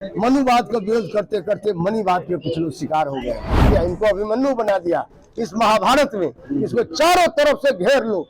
मनुवाद का विरोध करते करते मनीवाद के कुछ लोग शिकार हो गए। इनको अभिमन्यु बना दिया इस महाभारत में, इसको चारों तरफ से घेर लो।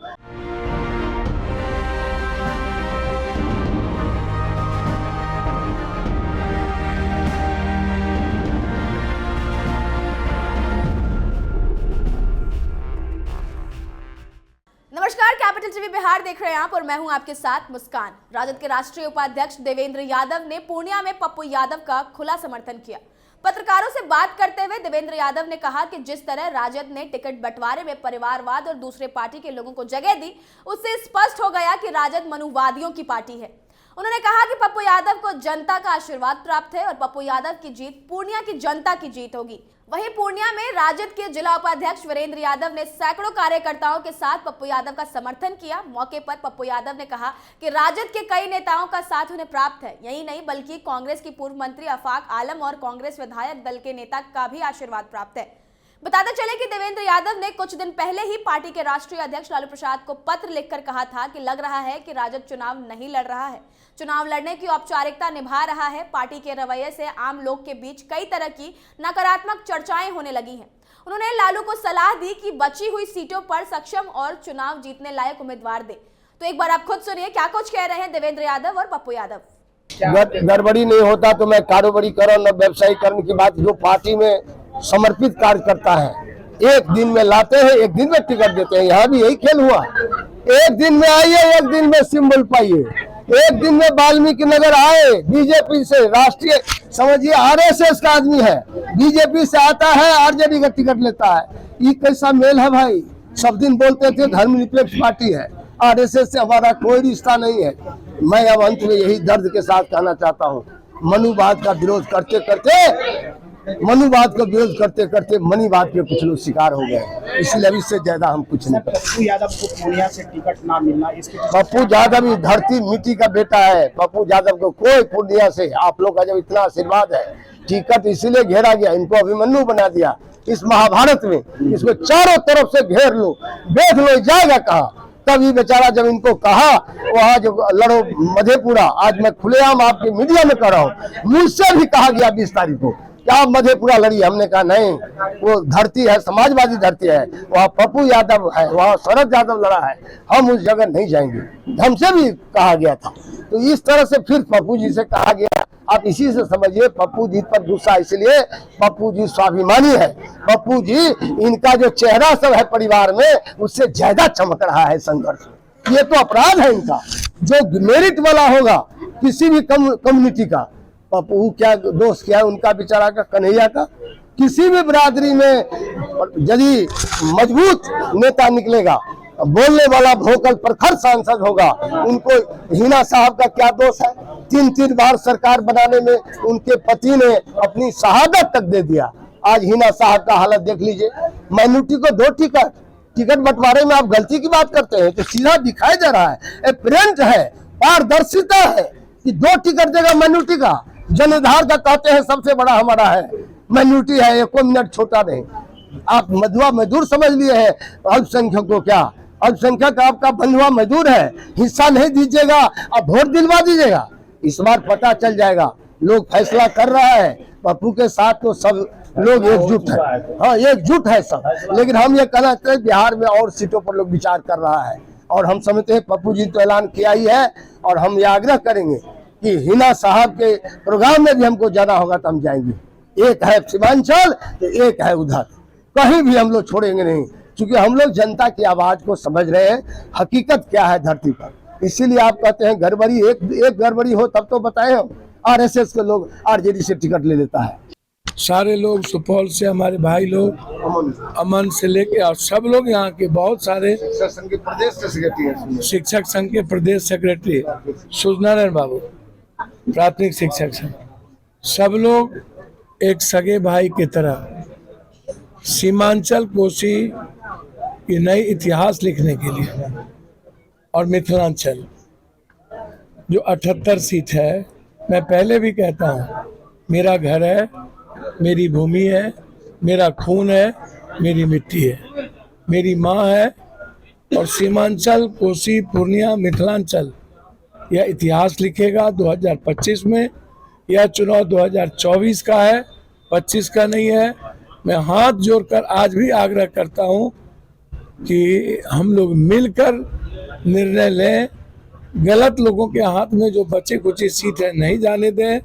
नमस्कार, कैपिटल टीवी बिहार देख रहे हैं आप और मैं हूं आपके साथ मुस्कान। राजद के राष्ट्रीय उपाध्यक्ष देवेंद्र यादव ने पूर्णिया में पप्पू यादव का खुला समर्थन किया। पत्रकारों से बात करते हुए देवेंद्र यादव ने कहा कि जिस तरह राजद ने टिकट बंटवारे में परिवारवाद और दूसरे पार्टी के लोगों को जगह दी, उससे स्पष्ट हो गया कि राजद मनुवादियों की पार्टी है। उन्होंने कहा कि पप्पू यादव को जनता का आशीर्वाद प्राप्त है और पप्पू यादव की जीत पूर्णिया की जनता की जीत होगी। वहीं पूर्णिया में राजद के जिला उपाध्यक्ष वीरेंद्र यादव ने सैकड़ों कार्यकर्ताओं के साथ पप्पू यादव का समर्थन किया। मौके पर पप्पू यादव ने कहा कि राजद के कई नेताओं का साथ उन्हें प्राप्त है। यही नहीं बल्कि कांग्रेस की पूर्व मंत्री आफाक आलम और कांग्रेस विधायक दल के नेता का भी आशीर्वाद प्राप्त है। बताते चले कि देवेंद्र यादव ने कुछ दिन पहले ही पार्टी के राष्ट्रीय अध्यक्ष लालू प्रसाद को पत्र लिखकर कहा था कि लग रहा है कि राजद चुनाव नहीं लड़ रहा है, चुनाव लड़ने की औपचारिकता निभा रहा है। पार्टी के रवैये से आम लोग के बीच कई तरह की नकारात्मक चर्चाएं होने लगी हैं। उन्होंने लालू को सलाह दी कि बची हुई सीटों पर सक्षम और चुनाव जीतने लायक उम्मीदवार दे। तो एक बार आप खुद सुनिए क्या कुछ कह रहे हैं देवेंद्र यादव और पप्पू यादव। गड़बड़ी नहीं होता तो मैं कारोबारी करो न व्यवसायीकरण की बात। जो पार्टी में समर्पित कार्य करता है, एक दिन में लाते हैं, एक दिन में टिकट देते हैं। यहाँ भी यही खेल हुआ। एक दिन में आइए, एक दिन में सिंबल पाइए, एक दिन में वाल्मीकि नगर आए। बीजेपी से राष्ट्रीय समझिए आरएसएस का आदमी है, बीजेपी से आता है, आरजेडी का टिकट लेता है। ये कैसा मेल है भाई? सब दिन बोलते थे धर्मनिरपेक्ष पार्टी है, आरएसएस से हमारा कोई रिश्ता नहीं है। मैं अब अंत में यही दर्द के साथ कहना चाहता हूँ, मनुवाद का विरोध करते करते मनीवाद के कुछ लोग शिकार हो गए। इसलिए अब इससे ज्यादा हम कुछ नहीं कर। पप्पू यादव को पूर्णिया से टिकट ना मिलना, इसके पप्पू यादव ही धरती मिट्टी का बेटा है। पप्पू यादव को कोई पूर्णिया से आप लोग का जब इतना आशीर्वाद है, टिकट इसीलिए घेरा गया, इनको अभिमन्यु बना दिया इस महाभारत में, इसको चारों तरफ से घेर लो, देख लो जाएगा कहाँ। तभी बेचारा जब इनको कहा वहाँ जो लड़ो मधेपुरा, आज मैं खुलेआम आपके मीडिया में कर रहा हूँ, मुझसे भी कहा गया 20 तारीख को क्या मधेपुरा लड़ी। हमने कहा नहीं, वो धरती है, समाजवादी धरती है, वहाँ पप्पू यादव है, वहाँ शरद यादव लड़ा है, हम उस जगह नहीं जाएंगे। हमसे भी कहा गया था। तो इस तरह से फिर पप्पू जी से कहा गया। आप इसी से समझिए पप्पू जी पर गुस्सा, इसलिए पप्पू जी स्वाभिमानी है। पप्पू जी इनका जो चेहरा सब है परिवार में, उससे ज्यादा चमक रहा है संघर्ष। ये तो अपराध है इनका। जो मेरिट वाला होगा किसी भी कम्युनिटी का, पप्पू क्या दोस्त क्या है उनका बेचारा का, कन्हैया का, किसी भी बिरादरी में यदि मजबूत नेता निकलेगा, बोलने वाला भोकल प्रखर सांसद होगा, उनको हिना साहब का क्या दोष है? 3 बार सरकार बनाने में उनके पति ने अपनी शहादत तक दे दिया। आज हिना साहब का हालत देख लीजिए। माइनॉरिटी को 2 टिकट बंटवारे में आप गलती की बात करते हैं तो सीधा दिखाई दे रहा है, प्रिंट है, पारदर्शिता है कि 2 टिकट देगा माइनॉरिटी का। जनधार का कहते हैं सबसे बड़ा हमारा है, माइनॉरिटी है, 1 मिनट छोटा नहीं। आप मधुआ मजदूर समझ लिए हैं अल्पसंख्यक को। क्या अल्पसंख्यक आपका बंधुआ मजदूर है? हिस्सा नहीं दीजिएगा, आप वोट दिलवा दीजिएगा। इस बार पता चल जाएगा, लोग फैसला कर रहा है। पप्पू के साथ तो सब लोग एकजुट है, हाँ एकजुट है सब। लेकिन हम ये कहना चाहते हैं बिहार में और सीटों पर लोग विचार कर रहा है और हम समझते हैं पप्पू जी तो ऐलान किया ही है। और हम ये आग्रह करेंगे कि हिना साहब के प्रोग्राम में भी हमको जाना होगा तो हम जाएंगे। एक है सीमांचल तो एक है उधर, कहीं भी हम लोग छोड़ेंगे नहीं, क्योंकि हम लोग जनता की आवाज को समझ रहे हैं, हकीकत क्या है धरती पर। इसीलिए आप कहते हैं गड़बड़ी, एक गड़बड़ी हो तब तो बताए हम। आरएसएस के लोग आरजेडी से टिकट ले लेता है। सारे लोग सुपौल से, हमारे भाई लोग अमन से लेके और सब लोग यहाँ के, बहुत सारे शिक्षक संघ के प्रदेश सेक्रेटरी सूर्यनारायण बाबू, प्राथमिक शिक्षक संघ, सब लोग एक सगे भाई की तरह सीमांचल कोसी की नई इतिहास लिखने के लिए और मिथिलांचल जो 78 सीट है, मैं पहले भी कहता हूँ, मेरा घर है, मेरी भूमि है, मेरा खून है, मेरी मिट्टी है, मेरी माँ है। और सीमांचल कोसी पूर्णिया मिथिलांचल यह इतिहास लिखेगा 2025 में। यह चुनाव 2024 का है, 25 का नहीं है। मैं हाथ जोड़कर आज भी आग्रह करता हूं कि हम लोग मिलकर निर्णय लें। गलत लोगों के हाथ में जो बचे कुची सीट है नहीं जाने दें।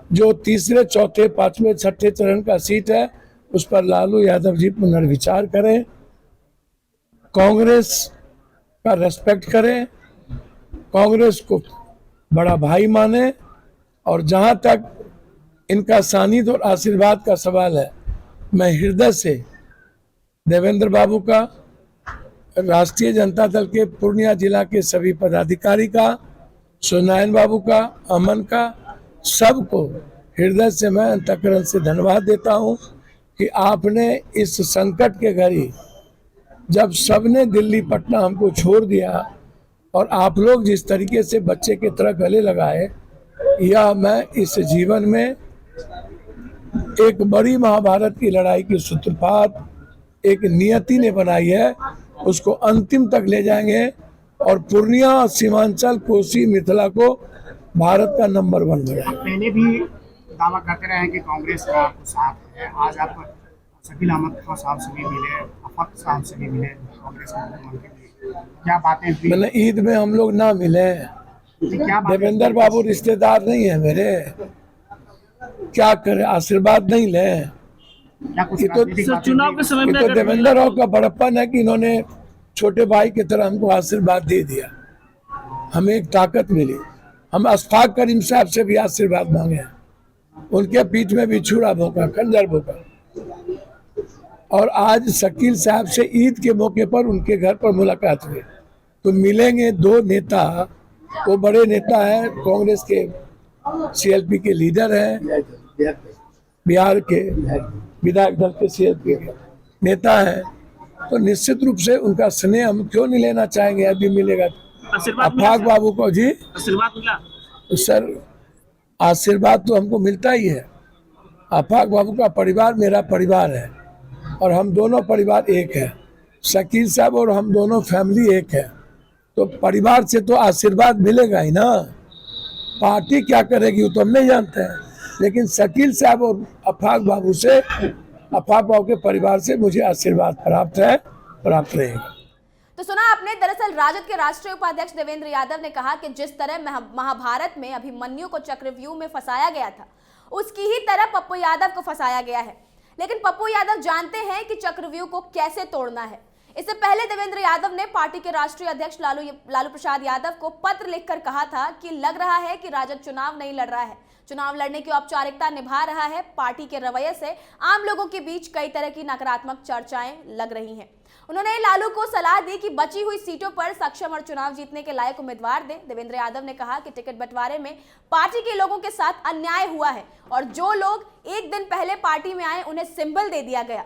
जो तीसरे, चौथे, पांचवें, छठे चरण का सीट है उस पर लालू यादव जी पुनर्विचार करें, कांग्रेस का रेस्पेक्ट करें, कांग्रेस को बड़ा भाई माने। और जहां तक इनका सानिध्य और आशीर्वाद का सवाल है, मैं हृदय से देवेंद्र बाबू का, राष्ट्रीय जनता दल के पूर्णिया जिला के सभी पदाधिकारी का, सुनायन बाबू का, अमन का, सबको हृदय से मैं अंतःकरण से धन्यवाद देता हूं कि आपने इस संकट के घड़ी, जब सबने दिल्ली पटना हमको छोड़ दिया और आप लोग जिस तरीके से बच्चे की तरह गले लगाए, यह मैं इस जीवन में एक बड़ी महाभारत की लड़ाई की सूत्रपात एक नियति ने बनाई है, उसको अंतिम तक ले जाएंगे और पूर्णिया, सीमांचल, कोसी, मिथिला को भारत का नंबर 1 बनाएंगे। पहले भी दावा करते रहे हैं कि कांग्रेस का साथ है। आज आप शकील अहमद खान साहब से भी मिले, अफक साहब से भी मिले, कांग्रेस के मुख्यमंत्री, क्या बातें हुई? मैंने ईद में हम लोग ना मिले। क्या देवेंद्र बाबू रिश्तेदार नहीं है मेरे, क्या करे, आशीर्वाद नहीं ले। क्या कुछ ये तो राजनीतिक बातें चुनाव हुई? के समय ये में तो अगर देवेंद्र राव का बड़प्पन है कि इन्होंने छोटे भाई की तरह हमको आशीर्वाद दे दिया, हमें एक ताकत मिली। हम अशफाक करीम साहब से भी आशीर्वाद मांगे, उनके पीठ में भी छुरा भोंका, खंजर भोंका। और आज शकील साहब से ईद के मौके पर उनके घर पर मुलाकात हुई। तो मिलेंगे दो नेता, वो बड़े नेता हैं, कांग्रेस के सीएलपी के लीडर हैं, बिहार के विधायक दल के सीएलपी के नेता हैं, तो निश्चित रूप से उनका स्नेह हम क्यों नहीं लेना चाहेंगे। अभी मिलेगा आशीर्वाद मिला अफाक बाबू को जी, आशीर्वाद मिला। सर आशीर्वाद तो हमको मिलता ही है। अफाक बाबू का परिवार मेरा परिवार है और हम दोनों परिवार एक है। शकील साहब और हम दोनों फैमिली एक है, तो परिवार से तो आशीर्वाद मिलेगा ही ना। पार्टी क्या करेगी वो तो हम नहीं जानते हैं, लेकिन शकील साहब और अफाक बाबू से, अफाक बाबू के परिवार से मुझे आशीर्वाद प्राप्त है, प्राप्त रहेगा। तो सुना आपने, दरअसल राजद के राष्ट्रीय उपाध्यक्ष देवेंद्र यादव ने कहा कि जिस तरह महाभारत में अभिमन्यु को चक्रव्यूह में फंसाया गया था, उसकी ही तरह पप्पू यादव को फंसाया गया है। लेकिन पप्पू यादव जानते हैं कि चक्रव्यूह को कैसे तोड़ना है। इससे पहले देवेंद्र यादव ने पार्टी के राष्ट्रीय अध्यक्ष लालू प्रसाद यादव को पत्र लिखकर कहा था कि लग रहा है कि राजद चुनाव नहीं लड़ रहा है, चुनाव लड़ने की औपचारिकता निभा रहा है। पार्टी के रवैये से आम लोगों के बीच कई तरह की नकारात्मक चर्चाएं लग रही हैं। उन्होंने लालू को सलाह दी कि बची हुई सीटों पर सक्षम और चुनाव जीतने के लायक उम्मीदवार दें। देवेंद्र यादव ने कहा कि टिकट बंटवारे में पार्टी के लोगों के साथ अन्याय हुआ है और जो लोग एक दिन पहले पार्टी में आए उन्हें सिंबल दे दिया गया।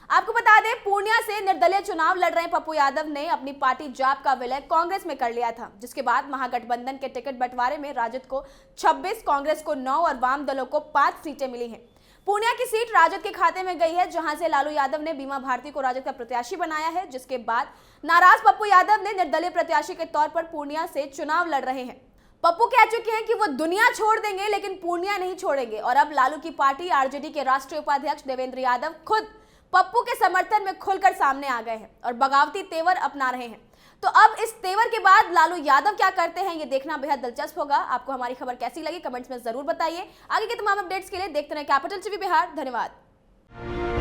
आपको बता दें, पूर्णिया से निर्दलीय चुनाव लड़ रहे पप्पू यादव ने अपनी पार्टी जाप का विलय कांग्रेस में कर लिया था, जिसके बाद महागठबंधन के टिकट बंटवारे में राजद को 26, कांग्रेस को 9 और वाम दलों को 5 सीटें मिली हैं। पूर्णिया की सीट राजद के खाते में गई है, जहां से लालू यादव ने बीमा भारती को राजद का प्रत्याशी बनाया है, जिसके बाद नाराज पप्पू यादव ने निर्दलीय प्रत्याशी के तौर पर पूर्णिया से चुनाव लड़ रहे हैं। पप्पू कह चुके हैं कि वो दुनिया छोड़ देंगे लेकिन पूर्णिया नहीं छोड़ेंगे। और अब लालू की पार्टी आरजेडी के राष्ट्रीय उपाध्यक्ष देवेंद्र यादव खुद पप्पू के समर्थन में खुलकर सामने आ गए हैं और बगावती तेवर अपना रहे हैं। तो अब इस तेवर के बाद लालू यादव क्या करते हैं, ये देखना बेहद दिलचस्प होगा। आपको हमारी खबर कैसी लगी कमेंट्स में जरूर बताइए। आगे के तमाम अपडेट्स के लिए देखते रहें कैपिटल टीवी बिहार। धन्यवाद।